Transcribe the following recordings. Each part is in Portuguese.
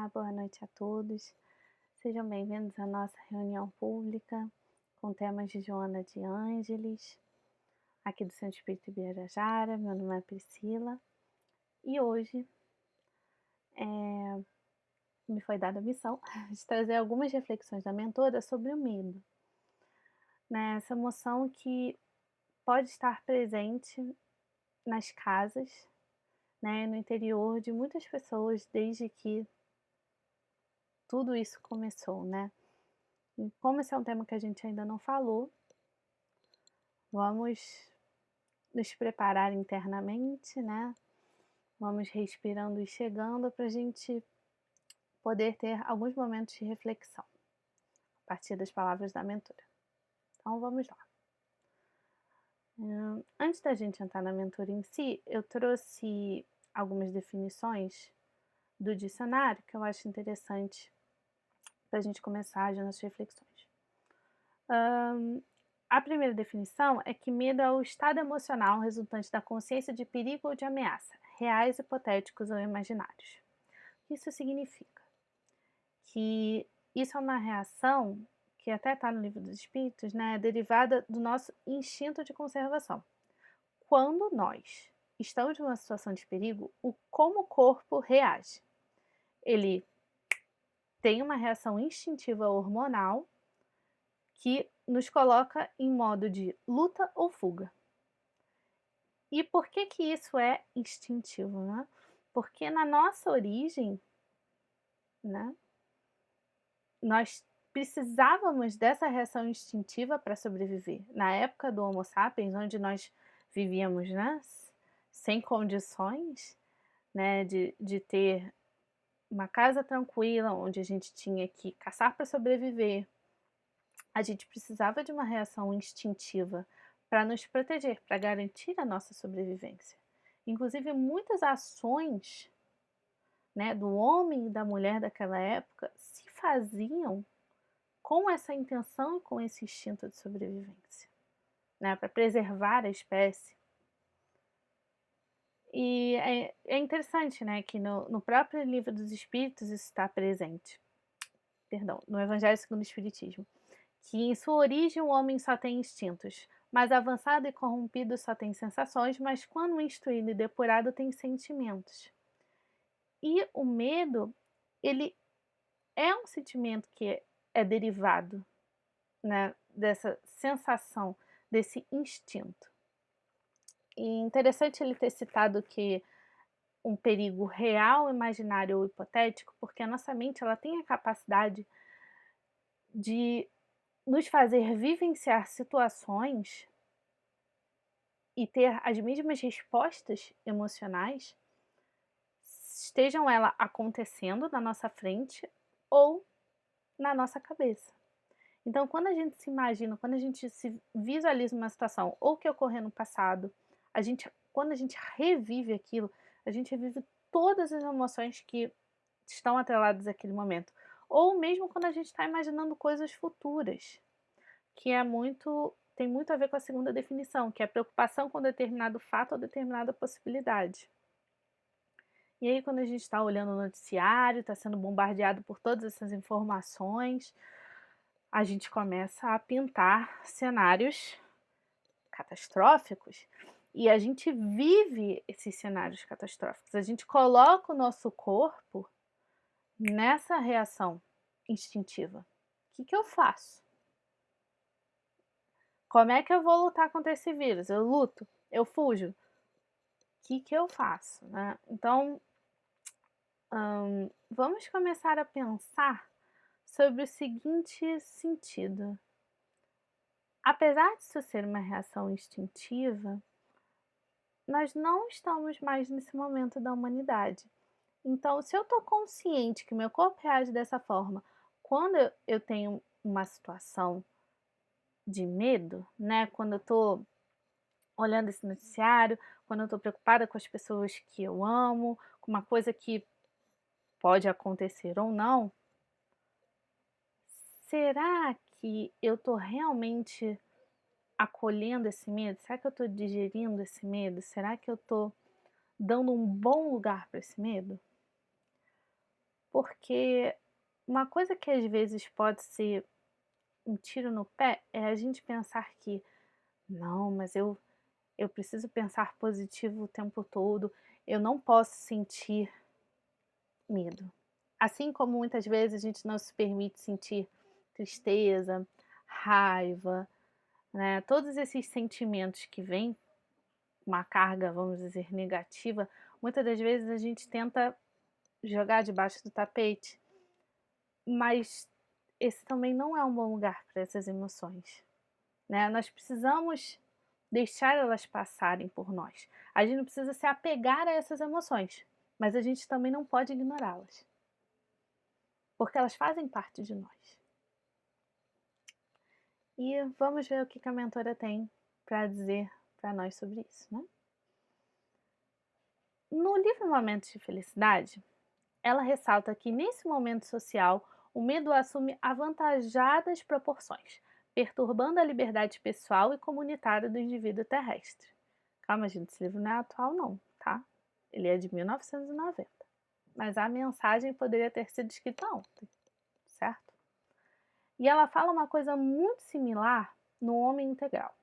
Olá, boa noite a todos. Sejam bem-vindos à nossa reunião pública com temas de Joana de Ângeles, aqui do Centro Espírita Ibirajara. Meu nome é Priscila e hoje me foi dada a missão de trazer algumas reflexões da mentora sobre o medo, né? Essa emoção que pode estar presente nas casas, né, no interior de muitas pessoas desde que tudo isso começou, né? E como esse é um tema que a gente ainda não falou, vamos nos preparar internamente, né? Vamos respirando e chegando para a gente poder ter alguns momentos de reflexão a partir das palavras da mentora. Então vamos lá. Antes da gente entrar na mentora em si, eu trouxe algumas definições do dicionário que eu acho interessante para a gente começar as nossas reflexões. A primeira definição é que medo é o estado emocional resultante da consciência de perigo ou de ameaça, reais, hipotéticos ou imaginários. O que isso significa? Que isso é uma reação que até está no Livro dos Espíritos, né, derivada do nosso instinto de conservação. Quando nós estamos numa situação de perigo, como o corpo reage? Ele tem uma reação instintiva hormonal que nos coloca em modo de luta ou fuga. E por que que isso é instintivo, né? Porque na nossa origem, né, nós precisávamos dessa reação instintiva para sobreviver. Na época do Homo sapiens, onde nós vivíamos, né, sem condições, né, de ter uma casa tranquila, onde a gente tinha que caçar para sobreviver, a gente precisava de uma reação instintiva para nos proteger, para garantir a nossa sobrevivência. Inclusive, muitas ações, né, do homem e da mulher daquela época se faziam com essa intenção e com esse instinto de sobrevivência, né, para preservar a espécie. E é interessante, né, que no próprio Livro dos Espíritos isso está presente. Perdão, no Evangelho segundo o Espiritismo. Que em sua origem o homem só tem instintos, mas avançado e corrompido só tem sensações, mas quando instruído e depurado tem sentimentos. E o medo, ele é um sentimento que é derivado, né, dessa sensação, desse instinto. E interessante ele ter citado que um perigo real, imaginário ou hipotético, porque a nossa mente ela tem a capacidade de nos fazer vivenciar situações e ter as mesmas respostas emocionais, estejam elas acontecendo na nossa frente ou na nossa cabeça. Então, quando a gente se imagina, quando a gente se visualiza uma situação ou que ocorreu no passado, quando a gente revive aquilo, a gente revive todas as emoções que estão atreladas àquele momento. Ou mesmo quando a gente está imaginando coisas futuras, que tem muito a ver com a segunda definição, que é a preocupação com determinado fato ou determinada possibilidade. E aí, quando a gente está olhando o noticiário, está sendo bombardeado por todas essas informações, a gente começa a pintar cenários catastróficos e a gente vive esses cenários catastróficos. A gente coloca o nosso corpo nessa reação instintiva. O que eu faço? Como é que eu vou lutar contra esse vírus? Eu luto? Eu fujo? O que eu faço, né? Então, vamos começar a pensar sobre o seguinte sentido. Apesar disso ser uma reação instintiva, nós não estamos mais nesse momento da humanidade. Então, se eu estou consciente que meu corpo reage dessa forma, quando eu tenho uma situação de medo, né? Quando eu estou olhando esse noticiário, quando eu estou preocupada com as pessoas que eu amo, com uma coisa que pode acontecer ou não, será que eu estou realmente acolhendo esse medo? Será que eu estou digerindo esse medo? Será que eu estou dando um bom lugar para esse medo? Porque uma coisa que às vezes pode ser um tiro no pé é a gente pensar que: "Não, mas eu preciso pensar positivo o tempo todo, eu não posso sentir medo". Assim como muitas vezes a gente não se permite sentir tristeza, raiva, né, todos esses sentimentos que vêm com uma carga, vamos dizer, negativa, muitas das vezes a gente tenta jogar debaixo do tapete, mas esse também não é um bom lugar para essas emoções, né. Nós precisamos deixar elas passarem por nós. A gente não precisa se apegar a essas emoções, mas a gente também não pode ignorá-las, porque elas fazem parte de nós. E vamos ver o que a mentora tem para dizer para nós sobre isso, né. No livro Momentos de Felicidade, ela ressalta que nesse momento social, o medo assume avantajadas proporções, perturbando a liberdade pessoal e comunitária do indivíduo terrestre. Calma, gente, esse livro não é atual não, tá? Ele é de 1990, mas a mensagem poderia ter sido escrita ontem, certo? E ela fala uma coisa muito similar no Homem Integral,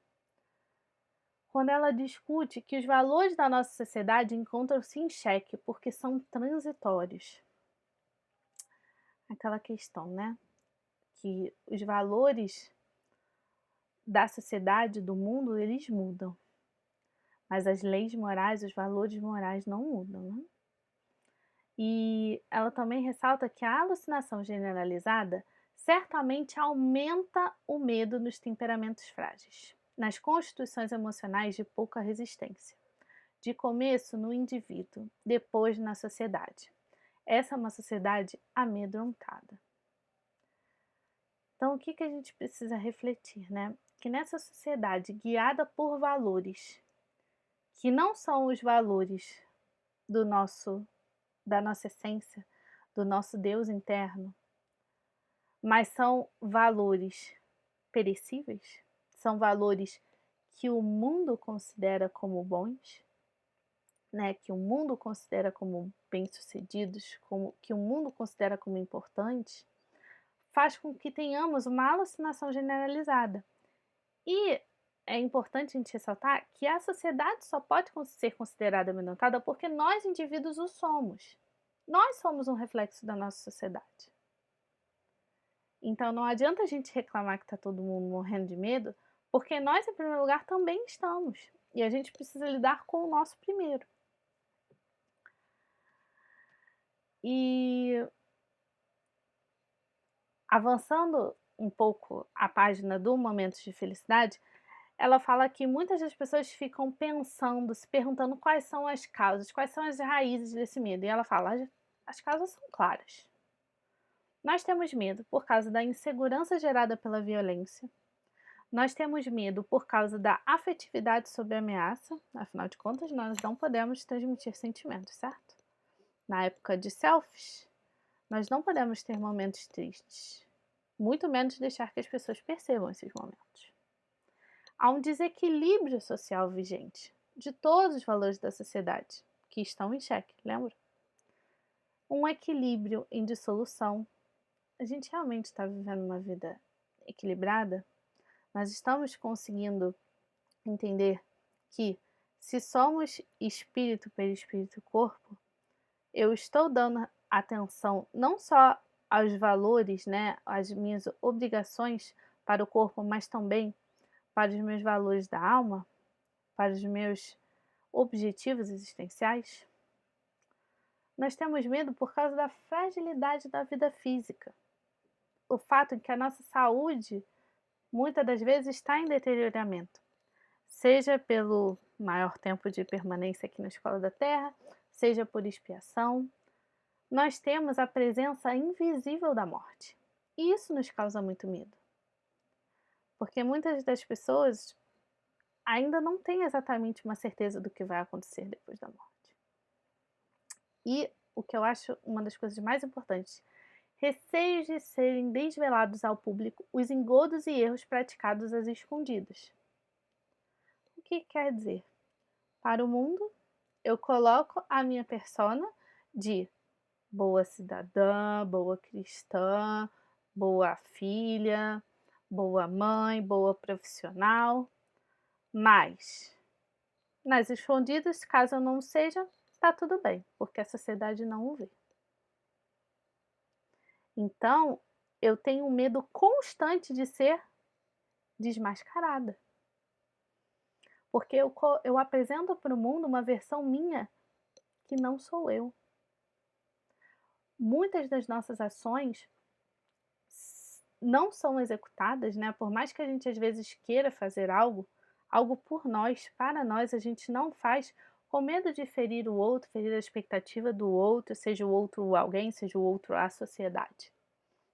quando ela discute que os valores da nossa sociedade encontram-se em xeque porque são transitórios. Aquela questão, né? Que os valores da sociedade, do mundo, eles mudam, mas as leis morais, os valores morais não mudam, né? E ela também ressalta que a alucinação generalizada certamente aumenta o medo nos temperamentos frágeis, nas constituições emocionais de pouca resistência. De começo no indivíduo, depois na sociedade. Essa é uma sociedade amedrontada. Então, o que a gente precisa refletir, né? Que nessa sociedade guiada por valores que não são os valores do da nossa essência, do nosso Deus interno, mas são valores perecíveis, são valores que o mundo considera como bons, né, que o mundo considera como bem-sucedidos, que o mundo considera como importantes, faz com que tenhamos uma alucinação generalizada. E é importante a gente ressaltar que a sociedade só pode ser considerada amedrontada porque nós, indivíduos, o somos. Nós somos um reflexo da nossa sociedade. Então não adianta a gente reclamar que está todo mundo morrendo de medo, porque nós, em primeiro lugar, também estamos. E a gente precisa lidar com o nosso primeiro. E avançando um pouco a página do Momentos de Felicidade, ela fala que muitas das pessoas ficam pensando, se perguntando quais são as causas, quais são as raízes desse medo. E ela fala: as causas são claras. Nós temos medo por causa da insegurança gerada pela violência. Nós temos medo por causa da afetividade sob ameaça. Afinal de contas, nós não podemos transmitir sentimentos, certo? Na época de selfies, nós não podemos ter momentos tristes, muito menos deixar que as pessoas percebam esses momentos. Há um desequilíbrio social vigente de todos os valores da sociedade, que estão em xeque, lembra? Um equilíbrio em dissolução. A gente realmente está vivendo uma vida equilibrada? Nós estamos conseguindo entender que, se somos espírito, perispírito e corpo, eu estou dando atenção não só aos valores, né, às minhas obrigações para o corpo, mas também para os meus valores da alma, para os meus objetivos existenciais? Nós temos medo por causa da fragilidade da vida física. O fato em que a nossa saúde, muitas das vezes, está em deterioramento, seja pelo maior tempo de permanência aqui na escola da Terra, seja por expiação. Nós temos a presença invisível da morte. E isso nos causa muito medo. Porque muitas das pessoas ainda não têm exatamente uma certeza do que vai acontecer depois da morte. E o que eu acho uma das coisas mais importantes, receios de serem desvelados ao público os engodos e erros praticados às escondidas. O que quer dizer? Para o mundo, eu coloco a minha persona de boa cidadã, boa cristã, boa filha, boa mãe, boa profissional, mas nas escondidas, caso eu não seja, tá tudo bem, porque a sociedade não o vê. Então, eu tenho um medo constante de ser desmascarada, porque eu apresento para o mundo uma versão minha que não sou eu. Muitas das nossas ações não são executadas, né, por mais que a gente às vezes queira fazer algo, algo por nós, para nós, a gente não faz com medo de ferir o outro, ferir a expectativa do outro, seja o outro alguém, seja o outro a sociedade,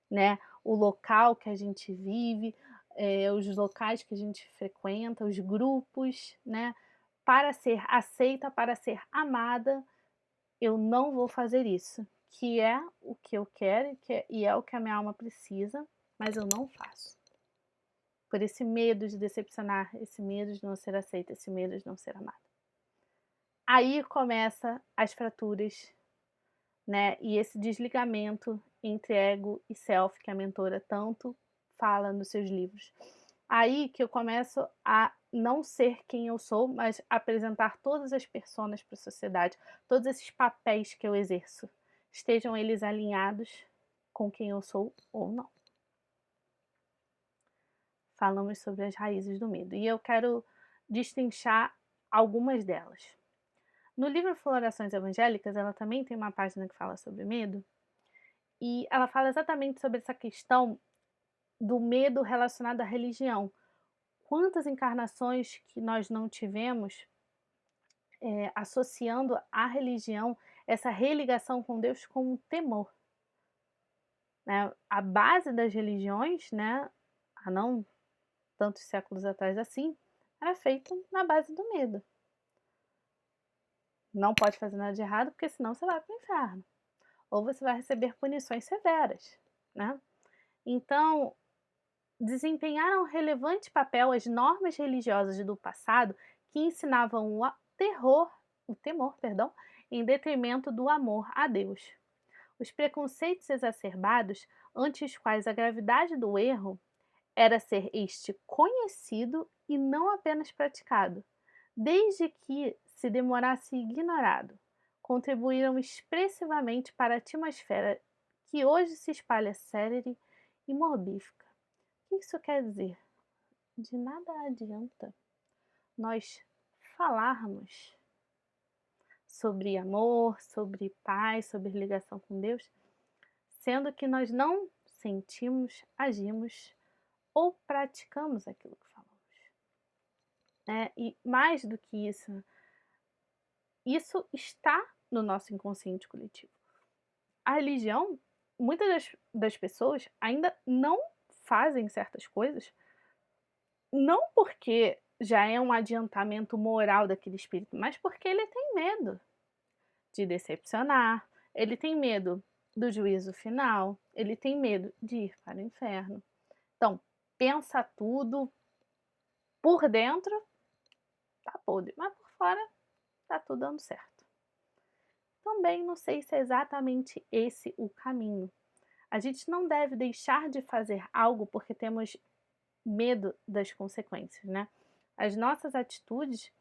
né, o local que a gente vive, os locais que a gente frequenta, os grupos, né, para ser aceita, para ser amada, eu não vou fazer isso, que é o que eu quero e é o que a minha alma precisa, mas eu não faço. Por esse medo de decepcionar, esse medo de não ser aceita, esse medo de não ser amada. Aí começa as fraturas, né, e esse desligamento entre ego e self que a mentora tanto fala nos seus livros. Aí que eu começo a não ser quem eu sou, mas apresentar todas as personas para a sociedade, todos esses papéis que eu exerço, estejam eles alinhados com quem eu sou ou não. Falamos sobre as raízes do medo e eu quero destrinchar algumas delas. No livro Florações Evangélicas, ela também tem uma página que fala sobre medo e ela fala exatamente sobre essa questão do medo relacionado à religião. Quantas encarnações que nós não tivemos associando à religião essa religação com Deus com um temor, né? A base das religiões, né, há não tantos séculos atrás assim, era feita na base do medo. Não pode fazer nada de errado, porque senão você vai para o inferno. Ou você vai receber punições severas, né? Então, desempenharam um relevante papel as normas religiosas do passado que ensinavam o temor, perdão, em detrimento do amor a Deus. Os preconceitos exacerbados, ante os quais a gravidade do erro era ser este conhecido e não apenas praticado, desde que se demorasse ignorado, contribuíram expressivamente para a atmosfera que hoje se espalha célere e morbífica. O que isso quer dizer? De nada adianta nós falarmos sobre amor, sobre paz, sobre ligação com Deus, sendo que nós não sentimos, agimos ou praticamos aquilo que falamos. E mais do que isso está no nosso inconsciente coletivo. A religião, muitas das pessoas ainda não fazem certas coisas, não porque já é um adiantamento moral daquele espírito, mas porque ele tem medo de decepcionar, ele tem medo do juízo final, ele tem medo de ir para o inferno. Então, pensa tudo, por dentro tá podre, mas por fora tá tudo dando certo. Também não sei se é exatamente esse o caminho. A gente não deve deixar de fazer algo porque temos medo das consequências, né? As nossas atitudes,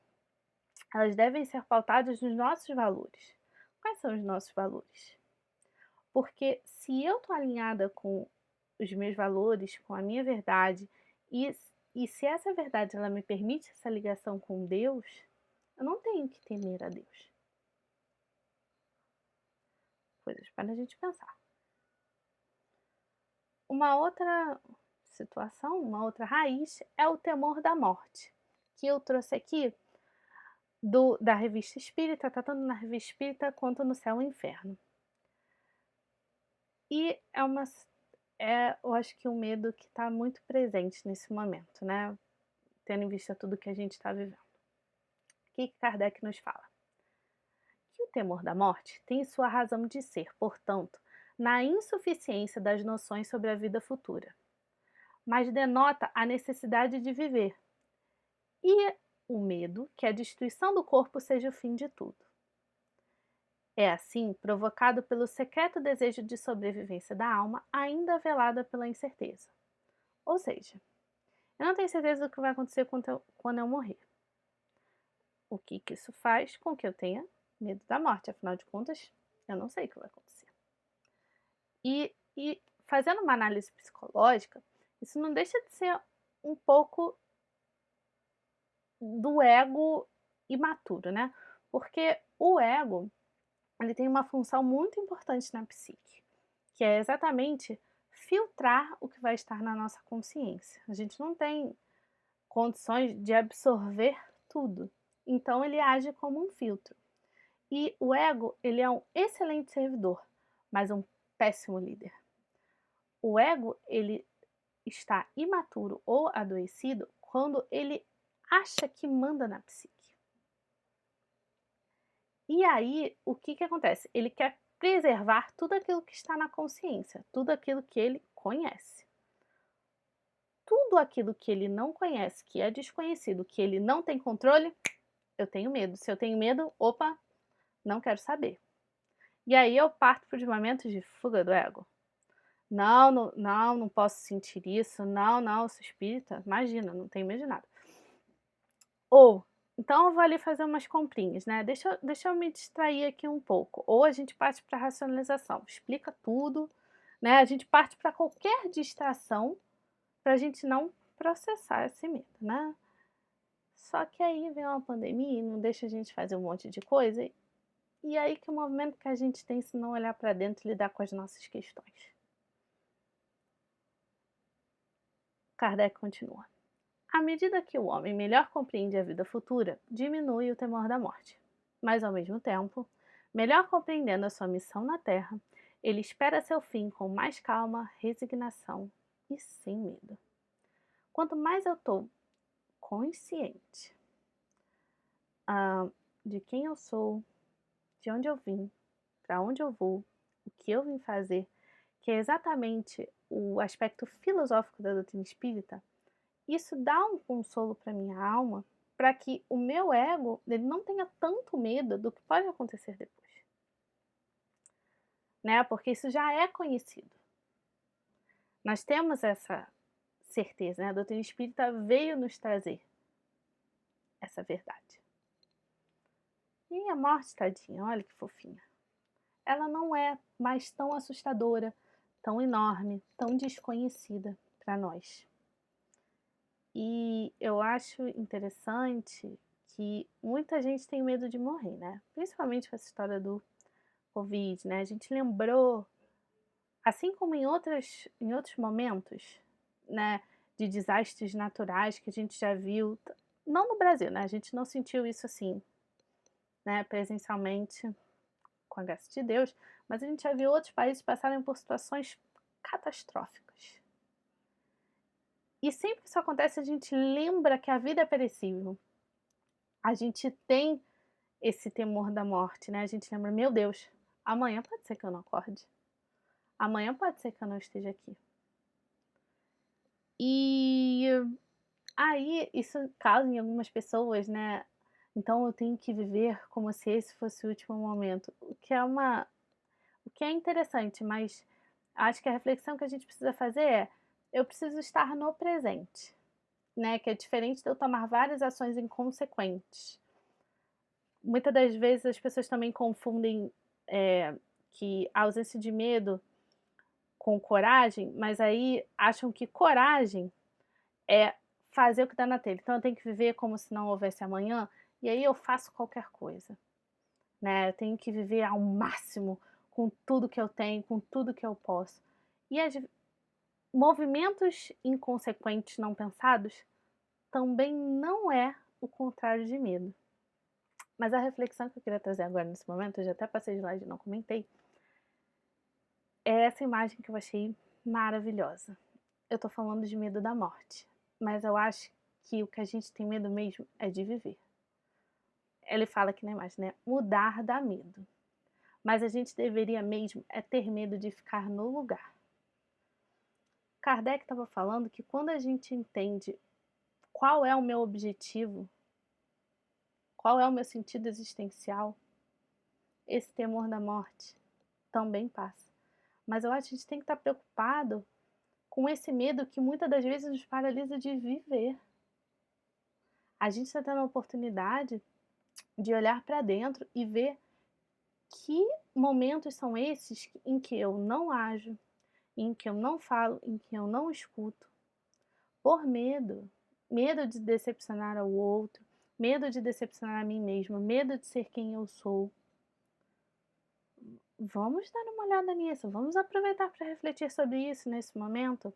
elas devem ser pautadas nos nossos valores. Quais são os nossos valores? Porque se eu estou alinhada com os meus valores, com a minha verdade, e se essa verdade ela me permite essa ligação com Deus, eu não tenho que temer a Deus. Coisas para a gente pensar. Uma outra situação, uma outra raiz é o temor da morte, que eu trouxe aqui da Revista Espírita, tá tanto na Revista Espírita quanto no Céu e Inferno. E eu acho que um medo que está muito presente nesse momento, né? Tendo em vista tudo que a gente está vivendo. O que Kardec nos fala? Que o temor da morte tem sua razão de ser, portanto, na insuficiência das noções sobre a vida futura, mas denota a necessidade de viver e o medo que a destruição do corpo seja o fim de tudo. É assim provocado pelo secreto desejo de sobrevivência da alma, ainda velada pela incerteza. Ou seja, eu não tenho certeza do que vai acontecer quando eu morrer. O que isso faz com que eu tenha medo da morte? Afinal de contas, eu não sei o que vai acontecer. E fazendo uma análise psicológica, isso não deixa de ser um pouco do ego imaturo, né? Porque o ego, ele tem uma função muito importante na psique, que é exatamente filtrar o que vai estar na nossa consciência. A gente não tem condições de absorver tudo. Então ele age como um filtro. E o ego, ele é um excelente servidor, mas um péssimo líder. O ego, ele está imaturo ou adoecido quando ele acha que manda na psique. E aí, o que acontece? Ele quer preservar tudo aquilo que está na consciência, tudo aquilo que ele conhece. Tudo aquilo que ele não conhece, que é desconhecido, que ele não tem controle, eu tenho medo. Se eu tenho medo, opa, não quero saber. E aí eu parto para os momentos de fuga do ego. Não, não, não, não posso sentir isso. Não, não, eu sou espírita. Imagina, não tenho medo de nada. Ou, então eu vou ali fazer umas comprinhas, né? Deixa eu me distrair aqui um pouco. Ou a gente parte para a racionalização, explica tudo, né? A gente parte para qualquer distração para a gente não processar esse medo, né? Só que aí vem uma pandemia e não deixa a gente fazer um monte de coisa. E aí que o movimento que a gente tem se não olhar para dentro e lidar com as nossas questões. Kardec continua. À medida que o homem melhor compreende a vida futura, diminui o temor da morte. Mas, ao mesmo tempo, melhor compreendendo a sua missão na Terra, ele espera seu fim com mais calma, resignação e sem medo. Quanto mais eu estou consciente de quem eu sou, de onde eu vim, para onde eu vou, o que eu vim fazer, que é exatamente o aspecto filosófico da doutrina espírita, isso dá um consolo para minha alma, para que o meu ego ele não tenha tanto medo do que pode acontecer depois, né? Porque isso já é conhecido. Nós temos essa certeza, né? A doutrina espírita veio nos trazer essa verdade. E a morte, tadinha, olha que fofinha. Ela não é mais tão assustadora, tão enorme, tão desconhecida para nós. E eu acho interessante que muita gente tem medo de morrer, né? Principalmente com essa história do Covid, né? A gente lembrou, assim como em outros momentos, né, de desastres naturais que a gente já viu, não no Brasil, né? A gente não sentiu isso assim, né, presencialmente, com a graça de Deus, mas a gente já viu outros países passarem por situações catastróficas. E sempre que isso acontece, a gente lembra que a vida é perecível. A gente tem esse temor da morte, né? A gente lembra, meu Deus, amanhã pode ser que eu não acorde. Amanhã pode ser que eu não esteja aqui. E aí isso causa em algumas pessoas, né? Então eu tenho que viver como se esse fosse o último momento. O que é interessante, mas acho que a reflexão que a gente precisa fazer é: eu preciso estar no presente, né? Que é diferente de eu tomar várias ações inconsequentes. Muitas das vezes as pessoas também confundem que a ausência de medo com coragem, mas aí acham que coragem é fazer o que dá na telha. Então eu tenho que viver como se não houvesse amanhã, e aí eu faço qualquer coisa, né? Eu tenho que viver ao máximo com tudo que eu tenho, com tudo que eu posso. E movimentos inconsequentes não pensados também não é o contrário de medo. Mas a reflexão que eu queria trazer agora nesse momento, eu já até passei de slide e não comentei, é essa imagem que eu achei maravilhosa. Eu tô falando de medo da morte, mas eu acho que o que a gente tem medo mesmo é de viver. Ele fala aqui na imagem, né? Mudar dá medo. Mas a gente deveria mesmo é ter medo de ficar no lugar. Kardec estava falando que quando a gente entende qual é o meu objetivo, qual é o meu sentido existencial, esse temor da morte também passa. Mas eu acho que a gente tem que estar preocupado com esse medo que muitas das vezes nos paralisa de viver. A gente está tendo a oportunidade de olhar para dentro e ver que momentos são esses em que eu não ajo, em que eu não falo, em que eu não escuto, por medo. Medo de decepcionar ao outro, medo de decepcionar a mim mesma, medo de ser quem eu sou. Vamos dar uma olhada nisso, vamos aproveitar para refletir sobre isso nesse momento.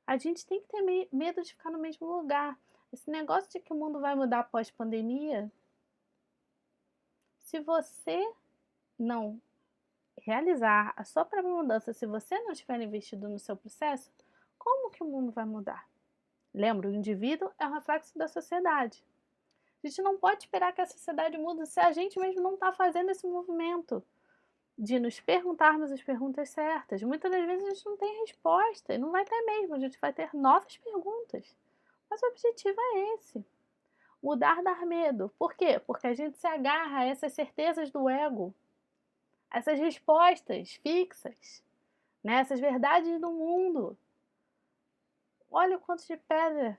A gente tem que ter medo de ficar no mesmo lugar. Esse negócio de que o mundo vai mudar após pandemia, se você não realizar a sua própria mudança, se você não estiver investido no seu processo, como que o mundo vai mudar? Lembra, o indivíduo é um reflexo da sociedade. A gente não pode esperar que a sociedade mude se a gente mesmo não está fazendo esse movimento de nos perguntarmos as perguntas certas. Muitas das vezes a gente não tem resposta, e não vai ter mesmo, a gente vai ter novas perguntas. Mas o objetivo é esse. Mudar dar medo. Por quê? Porque a gente se agarra a essas certezas do ego, essas respostas fixas, né? Essas verdades do mundo. Olha o quanto de pedra,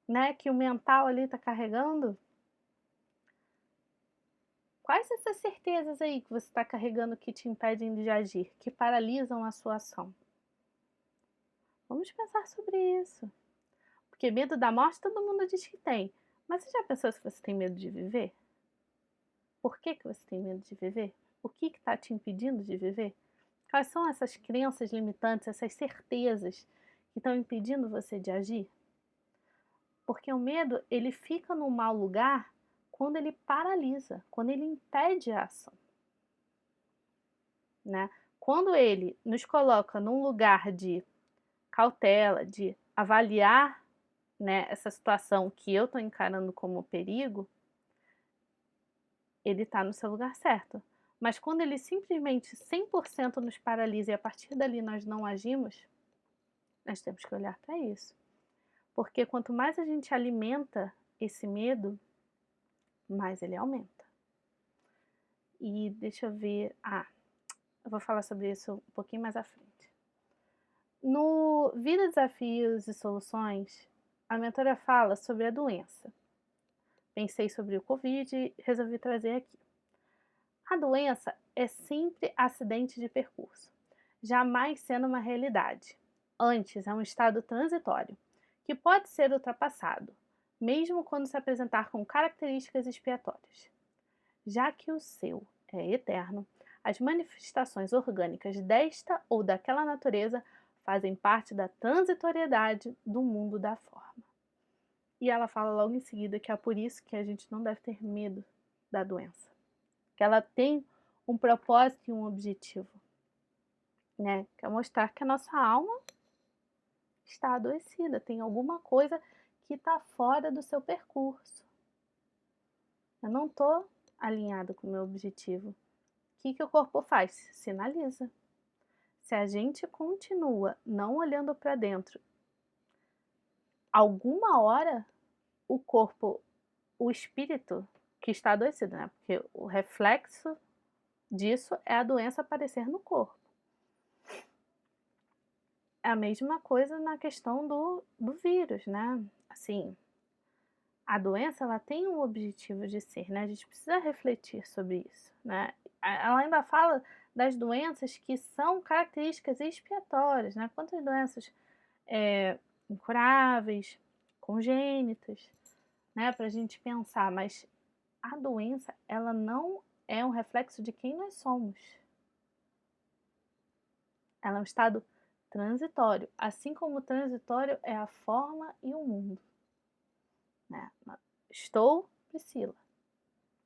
né, que o mental ali está carregando. Quais essas certezas aí que você está carregando que te impedem de agir, que paralisam a sua ação? Vamos pensar sobre isso. Porque medo da morte todo mundo diz que tem. Mas você já pensou se você tem medo de viver? Por que você tem medo de viver? O que está te impedindo de viver? Quais são essas crenças limitantes, essas certezas que estão impedindo você de agir? Porque o medo, ele fica num mau lugar quando ele paralisa, quando ele impede a ação, né? Quando ele nos coloca num lugar de cautela, de avaliar, né, essa situação que eu estou encarando como perigo, ele está no seu lugar certo. Mas quando ele simplesmente 100% nos paralisa e a partir dali nós não agimos, nós temos que olhar para isso. Porque quanto mais a gente alimenta esse medo, mais ele aumenta. E deixa eu ver. Eu vou falar sobre isso um pouquinho mais à frente. No Vida, Desafios e Soluções, a mentora fala sobre a doença. Pensei sobre o Covid e resolvi trazer aqui. A doença é sempre acidente de percurso, jamais sendo uma realidade. Antes, é um estado transitório, que pode ser ultrapassado, mesmo quando se apresentar com características expiatórias. Já que o seu é eterno, as manifestações orgânicas desta ou daquela natureza fazem parte da transitoriedade do mundo da forma. E ela fala logo em seguida que é por isso que a gente não deve ter medo da doença. Que ela tem um propósito e um objetivo, né? Que é mostrar que a nossa alma está adoecida, tem alguma coisa que está fora do seu percurso. Eu não estou alinhado com o meu objetivo. O que o corpo faz? Sinaliza. Se a gente continua não olhando para dentro, alguma hora o corpo, o espírito que está adoecido, né? Porque o reflexo disso é a doença aparecer no corpo. É a mesma coisa na questão do vírus, né? Assim, a doença ela tem um objetivo de ser, né? A gente precisa refletir sobre isso, né? Ela ainda fala das doenças que são características expiatórias, né? Quantas doenças incuráveis, congênitas, né? Para a gente pensar, mas a doença ela não é um reflexo de quem nós somos. Ela é um estado transitório, assim como o transitório é a forma e o mundo. Né? Estou Priscila,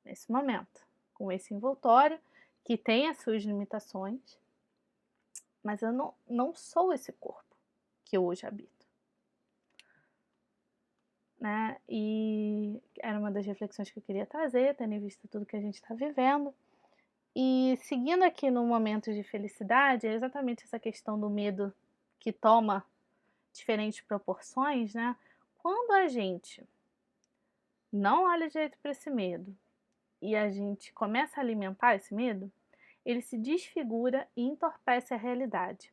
nesse momento, com esse envoltório que tem as suas limitações, mas eu não sou esse corpo que eu hoje habito. Né? E era uma das reflexões que eu queria trazer, tendo em vista tudo que a gente está vivendo. E seguindo aqui no momento de felicidade, é exatamente essa questão do medo que toma diferentes proporções, né? Quando a gente não olha direito para esse medo e a gente começa a alimentar esse medo, ele se desfigura e entorpece a realidade.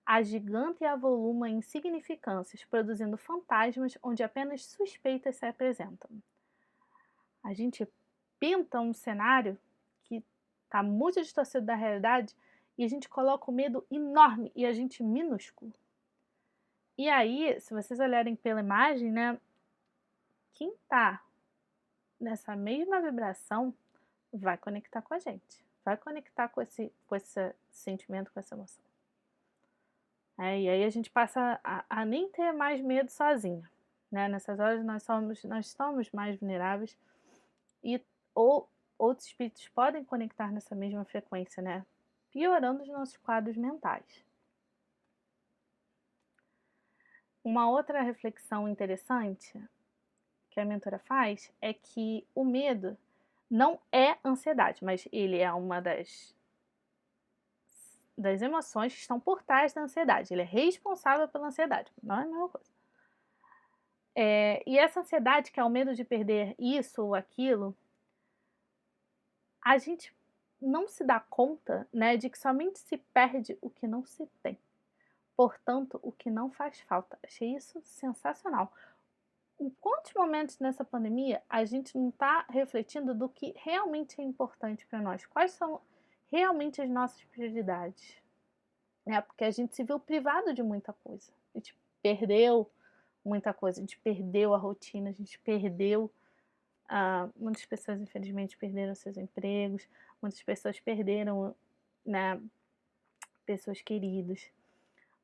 Agiganta e avoluma insignificâncias, produzindo fantasmas onde apenas suspeitas se apresentam. A gente pinta um cenário que está muito distorcido da realidade e a gente coloca o medo enorme e a gente minúsculo. E aí, se vocês olharem pela imagem, né, quem está nessa mesma vibração vai conectar com a gente, vai conectar com esse sentimento, com essa emoção. E aí a gente passa a nem ter mais medo sozinho, né? Nessas horas nós somos mais vulneráveis e outros espíritos podem conectar nessa mesma frequência, né? Piorando os nossos quadros mentais. Uma outra reflexão interessante que a mentora faz é que o medo não é ansiedade, mas ele é uma das emoções que estão por trás da ansiedade. Ele é responsável pela ansiedade, não é a mesma coisa. E essa ansiedade, que é o medo de perder isso ou aquilo, a gente não se dá conta, né, de que somente se perde o que não se tem. Portanto, o que não faz falta. Achei isso sensacional. Em quantos momentos nessa pandemia a gente não está refletindo do que realmente é importante para nós? Quais são realmente as nossas prioridades? Porque a gente se viu privado de muita coisa. A gente perdeu muita coisa. A gente perdeu a rotina, a gente perdeu... muitas pessoas, infelizmente, perderam seus empregos. Muitas pessoas perderam, né, pessoas queridas.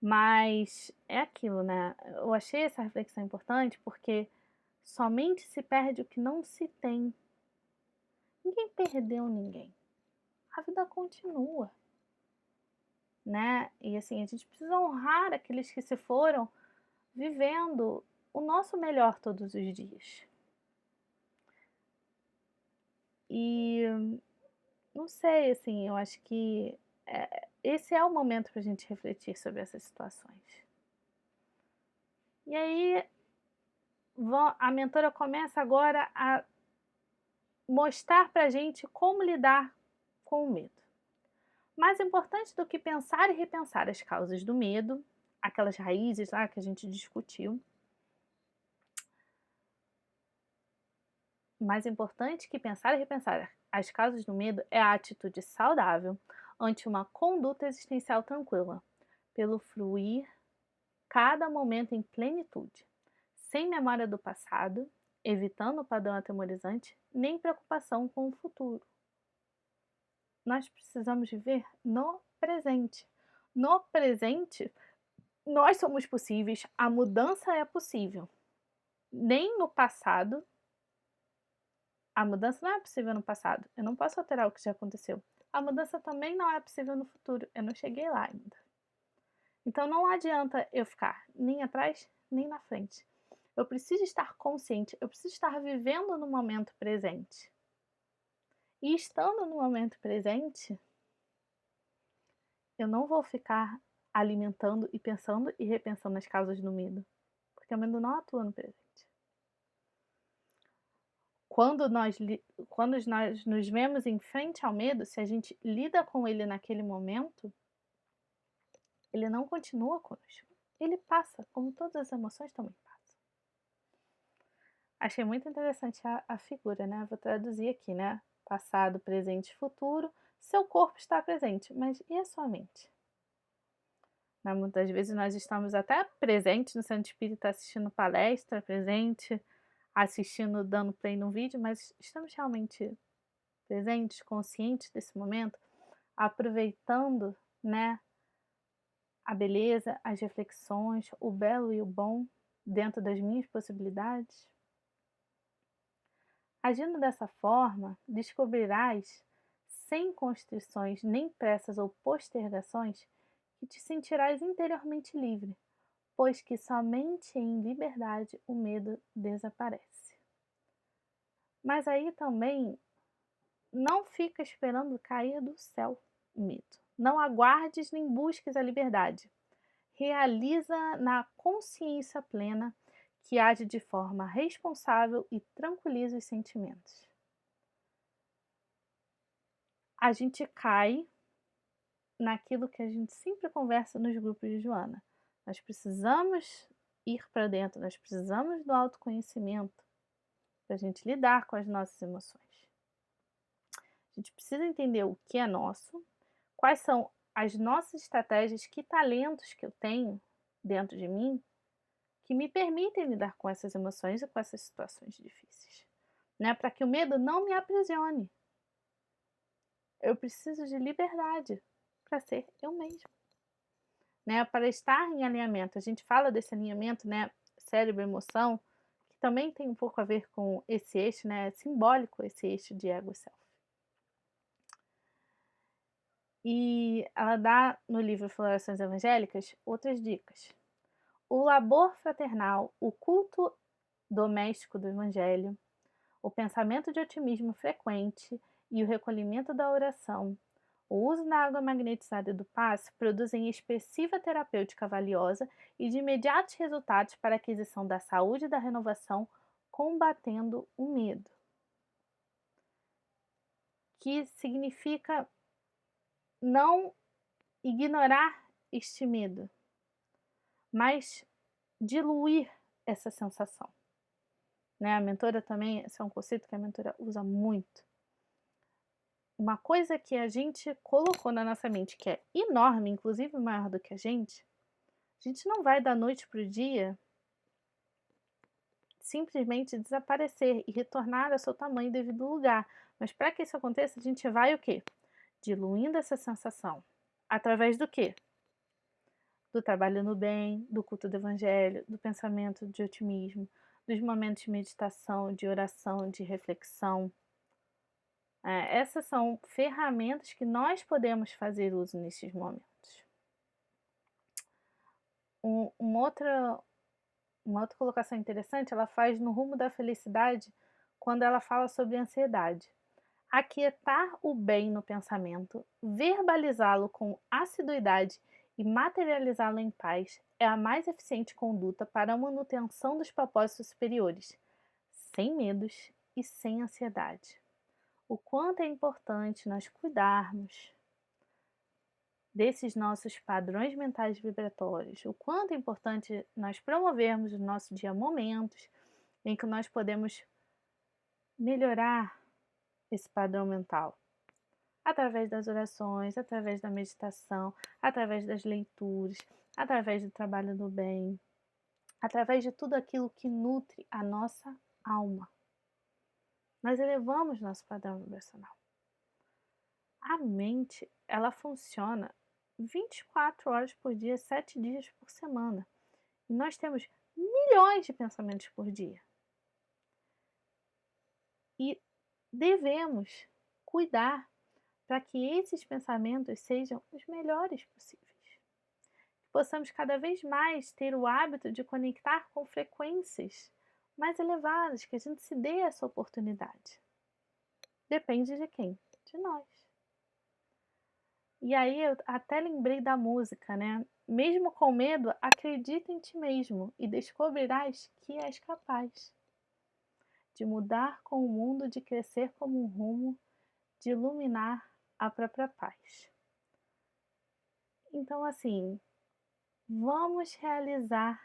Mas é aquilo, né? Eu achei essa reflexão importante porque somente se perde o que não se tem. Ninguém perdeu ninguém. A vida continua, né? E assim, a gente precisa honrar aqueles que se foram vivendo o nosso melhor todos os dias. E não sei, assim, eu acho que esse é o momento para a gente refletir sobre essas situações. E aí, a mentora começa agora a mostrar para a gente como lidar com o medo. Mais importante do que pensar e repensar as causas do medo, aquelas raízes lá que a gente discutiu, mais importante que pensar e repensar as causas do medo é a atitude saudável ante uma conduta existencial tranquila, pelo fruir cada momento em plenitude, sem memória do passado, evitando o padrão atemorizante, nem preocupação com o futuro. Nós precisamos viver no presente. No presente, nós somos possíveis, a mudança é possível. Nem no passado, a mudança não é possível no passado. Eu não posso alterar o que já aconteceu. A mudança também não é possível no futuro. Eu não cheguei lá ainda. Então não adianta eu ficar nem atrás, nem na frente. Eu preciso estar consciente, eu preciso estar vivendo no momento presente. E estando no momento presente, eu não vou ficar alimentando e pensando e repensando as causas do medo. Porque o medo não atua no presente. Quando nós nos vemos em frente ao medo, se a gente lida com ele naquele momento, ele não continua conosco. Ele passa, como todas as emoções também passam. Achei muito interessante a figura, né? Vou traduzir aqui, né? Passado, presente e futuro. Seu corpo está presente, mas e a sua mente? Muitas vezes nós estamos até presentes no centro espírita assistindo palestra, presente, assistindo, dando play no vídeo, mas estamos realmente presentes, conscientes desse momento, aproveitando, né, a beleza, as reflexões, o belo e o bom dentro das minhas possibilidades? Agindo dessa forma, descobrirás, sem constrições, nem pressas ou postergações, que te sentirás interiormente livre, pois que somente em liberdade o medo desaparece. Mas aí também não fica esperando cair do céu o medo. Não aguardes nem busques a liberdade. Realiza na consciência plena que age de forma responsável e tranquiliza os sentimentos. A gente cai, naquilo que a gente sempre conversa nos grupos de Joana. Nós precisamos ir para dentro, nós precisamos do autoconhecimento para a gente lidar com as nossas emoções. A gente precisa entender o que é nosso, quais são as nossas estratégias, que talentos que eu tenho dentro de mim que me permitem lidar com essas emoções e com essas situações difíceis, né? Para que o medo não me aprisione. Eu preciso de liberdade para ser eu mesma, né? Para estar em alinhamento. A gente fala desse alinhamento, né? Cérebro-emoção, que também tem um pouco a ver com esse eixo, né? É simbólico esse eixo de ego e self. E ela dá no livro Florações Evangélicas outras dicas. O labor fraternal, o culto doméstico do evangelho, o pensamento de otimismo frequente e o recolhimento da oração, o uso da água magnetizada e do passe produzem expressiva terapêutica valiosa e de imediatos resultados para a aquisição da saúde e da renovação, combatendo o medo. Que significa não ignorar este medo, mas diluir essa sensação. Né? A mentora também, esse é um conceito que a mentora usa muito. Uma coisa que a gente colocou na nossa mente, que é enorme, inclusive maior do que a gente não vai da noite para o dia simplesmente desaparecer e retornar ao seu tamanho devido ao lugar. Mas para que isso aconteça, a gente vai o quê? Diluindo essa sensação. Através do quê? Do trabalho no bem, do culto do evangelho, do pensamento de otimismo, dos momentos de meditação, de oração, de reflexão. Essas são ferramentas que nós podemos fazer uso nesses momentos. Uma outra colocação interessante, ela faz no rumo da felicidade quando ela fala sobre ansiedade. Aquietar o bem no pensamento, verbalizá-lo com assiduidade e materializá-lo em paz é a mais eficiente conduta para a manutenção dos propósitos superiores, sem medos e sem ansiedade. O quanto é importante nós cuidarmos desses nossos padrões mentais vibratórios, o quanto é importante nós promovermos no nosso dia momentos em que nós podemos melhorar esse padrão mental, através das orações, através da meditação, através das leituras, através do trabalho do bem, através de tudo aquilo que nutre a nossa alma. Nós elevamos nosso padrão vibracional. A mente, ela funciona 24 horas por dia, 7 dias por semana. E nós temos milhões de pensamentos por dia. E devemos cuidar para que esses pensamentos sejam os melhores possíveis. Que possamos cada vez mais ter o hábito de conectar com frequências mais elevadas, que a gente se dê essa oportunidade. Depende de quem? De nós. E aí eu até lembrei da música, né? Mesmo com medo, acredita em ti mesmo e descobrirás que és capaz de mudar com o mundo, de crescer como um rumo, de iluminar a própria paz. Então, assim, vamos realizar,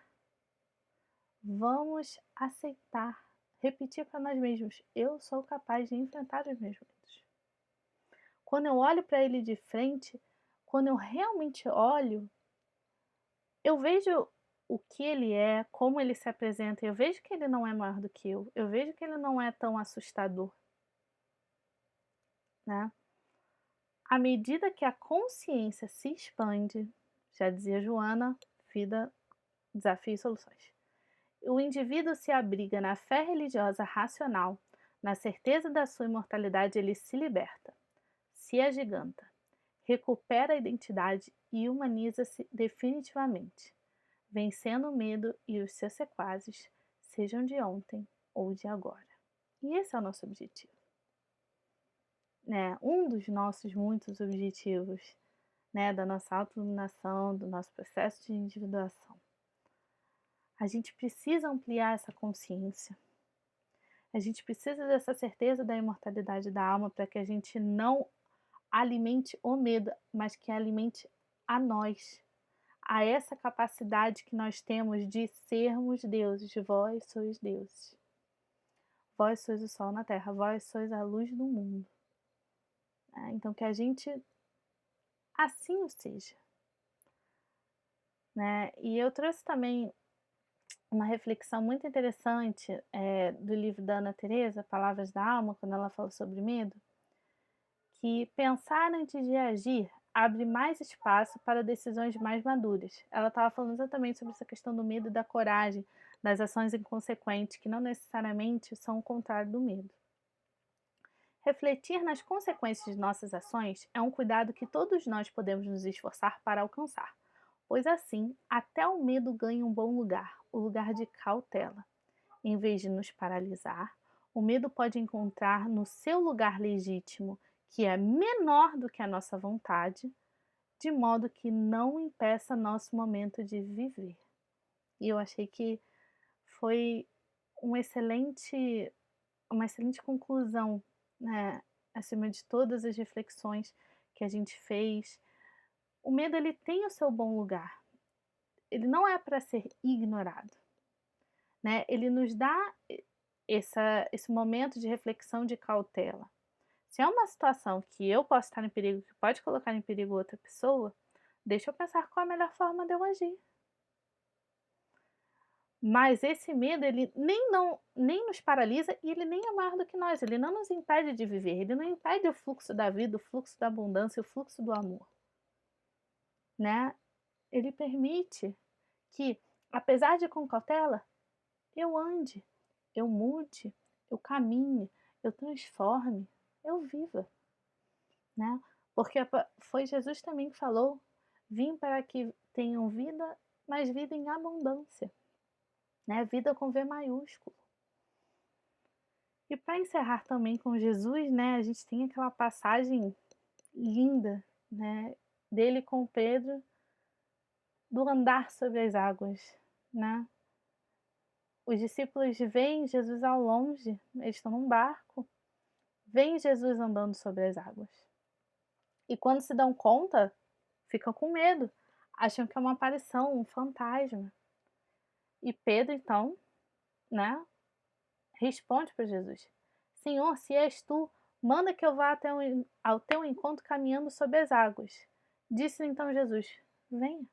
vamos aceitar, repetir para nós mesmos: eu sou capaz de enfrentar os meus medos. Quando eu olho para ele de frente, quando eu realmente olho, eu vejo o que ele é, como ele se apresenta, eu vejo que ele não é maior do que eu vejo que ele não é tão assustador, né? À medida que a consciência se expande, já dizia Joana, vida, desafio e soluções. O indivíduo se abriga na fé religiosa racional, na certeza da sua imortalidade, ele se liberta, se agiganta, recupera a identidade e humaniza-se definitivamente, vencendo o medo e os seus sequazes, sejam de ontem ou de agora. E esse é o nosso objetivo. Um dos nossos muitos objetivos, da nossa autoiluminação, do nosso processo de individuação. A gente precisa ampliar essa consciência. A gente precisa dessa certeza da imortalidade da alma para que a gente não alimente o medo, mas que alimente a nós, a essa capacidade que nós temos de sermos deuses. Vós sois deuses. Vós sois o sol na terra, vós sois a luz do mundo. Então que a gente assim o seja, né? E eu trouxe também uma reflexão muito interessante do livro da Ana Teresa, Palavras da Alma, quando ela fala sobre medo, que pensar antes de agir abre mais espaço para decisões mais maduras. Ela estava falando exatamente sobre essa questão do medo e da coragem, das ações inconsequentes, que não necessariamente são o contrário do medo. Refletir nas consequências de nossas ações é um cuidado que todos nós podemos nos esforçar para alcançar, pois assim até o medo ganha um bom lugar, o lugar de cautela. Em vez de nos paralisar, o medo pode encontrar no seu lugar legítimo, que é menor do que a nossa vontade, de modo que não impeça nosso momento de viver. E eu achei que foi um uma excelente conclusão, né, acima de todas as reflexões que a gente fez. O medo ele tem o seu bom lugar. Ele não é para ser ignorado, né? Ele nos dá esse momento de reflexão, de cautela. Se é uma situação que eu posso estar em perigo, que pode colocar em perigo outra pessoa, deixa eu pensar qual a melhor forma de eu agir. Mas esse medo, ele nem nos paralisa e ele nem é maior do que nós. Ele não nos impede de viver, ele não impede o fluxo da vida, o fluxo da abundância, o fluxo do amor, né? Ele permite que, apesar de com cautela, eu ande, eu mude, eu caminhe, eu transforme, eu viva, né? Porque foi Jesus também que falou: vim para que tenham vida, mas vida em abundância, né? Vida com V maiúsculo. E para encerrar também com Jesus, né? A gente tem aquela passagem linda, né? Dele com Pedro, do andar sobre as águas, né? Os discípulos veem Jesus ao longe, eles estão num barco, veem Jesus andando sobre as águas. E quando se dão conta, ficam com medo, acham que é uma aparição, um fantasma. E Pedro, então, né, responde para Jesus: Senhor, se és tu, manda que eu vá ao teu encontro caminhando sobre as águas. Disse então Jesus: Venha,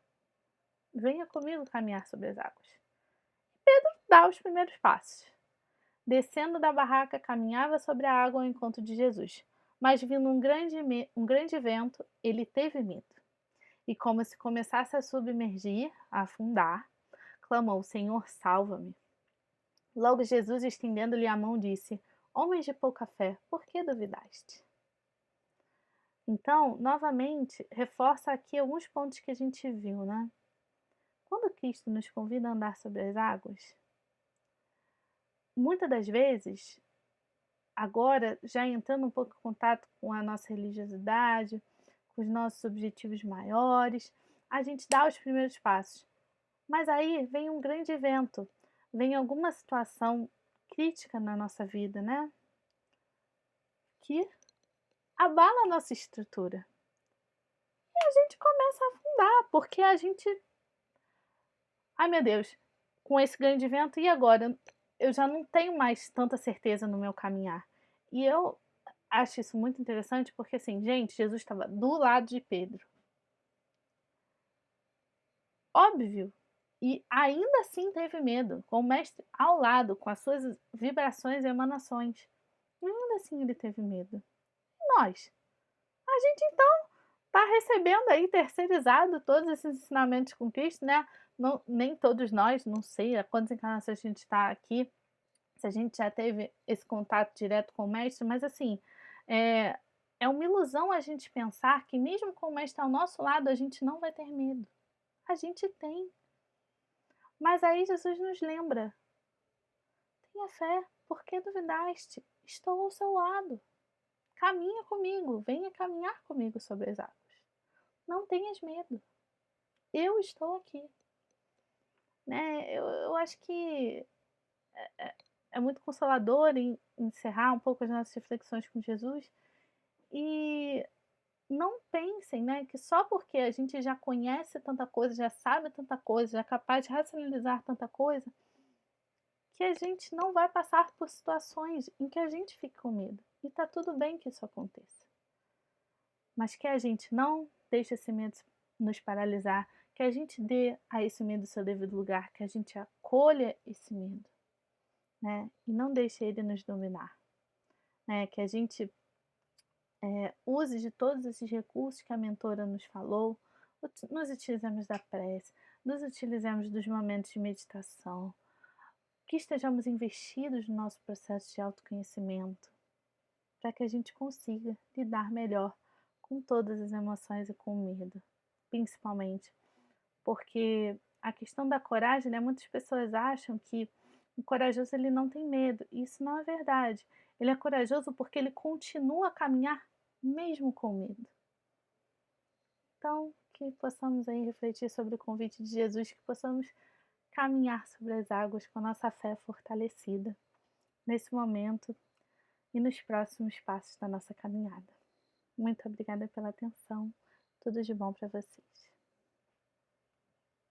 venha comigo caminhar sobre as águas. Pedro dá os primeiros passos. Descendo da barraca, caminhava sobre a água ao encontro de Jesus. Mas vindo um grande vento, ele teve medo. E como se começasse a submergir, a afundar, clamou: Senhor, salva-me. Logo Jesus, estendendo-lhe a mão, disse: Homens de pouca fé, por que duvidaste? Então, novamente, reforça aqui alguns pontos que a gente viu, né? Quando Cristo nos convida a andar sobre as águas, muitas das vezes, agora já entrando um pouco em contato com a nossa religiosidade, com os nossos objetivos maiores, a gente dá os primeiros passos. Mas aí vem um grande evento, vem alguma situação crítica na nossa vida, né? Que abala a nossa estrutura. E a gente começa a afundar, porque a gente. Ai meu Deus, com esse grande evento, e agora? Eu já não tenho mais tanta certeza no meu caminhar. E eu acho isso muito interessante, porque assim, gente, Jesus estava do lado de Pedro. Óbvio. E ainda assim teve medo, com o mestre ao lado, com as suas vibrações e emanações. E ainda assim ele teve medo. E nós? A gente então está recebendo aí terceirizado todos esses ensinamentos com Cristo, né? Não, nem todos nós, não sei há quantas encarnações a gente está aqui, se a gente já teve esse contato direto com o mestre, mas assim, é, é uma ilusão a gente pensar que mesmo com o mestre ao nosso lado, a gente não vai ter medo. A gente tem. Mas aí Jesus nos lembra: tenha fé, por que duvidaste? Estou ao seu lado. Caminha comigo, venha caminhar comigo sobre as águas. Não tenhas medo. Eu estou aqui. Né? Eu acho que é muito consolador encerrar um pouco as nossas reflexões com Jesus e não pensem, né, que só porque a gente já conhece tanta coisa, já sabe tanta coisa, já é capaz de racionalizar tanta coisa, que a gente não vai passar por situações em que a gente fique com medo. E tá tudo bem que isso aconteça. Mas que a gente não deixe esse medo nos paralisar, que a gente dê a esse medo o seu devido lugar, que a gente acolha esse medo, né? E não deixe ele nos dominar, né? Que a gente use de todos esses recursos que a mentora nos falou, nos utilizemos da prece, nos utilizemos dos momentos de meditação, que estejamos investidos no nosso processo de autoconhecimento, para que a gente consiga lidar melhor com todas as emoções e com o medo, principalmente. Porque a questão da coragem, né, muitas pessoas acham que o corajoso ele não tem medo. E isso não é verdade. Ele é corajoso porque ele continua a caminhar mesmo com medo. Então, que possamos aí refletir sobre o convite de Jesus, que possamos caminhar sobre as águas com a nossa fé fortalecida nesse momento e nos próximos passos da nossa caminhada. Muito obrigada pela atenção. Tudo de bom para vocês.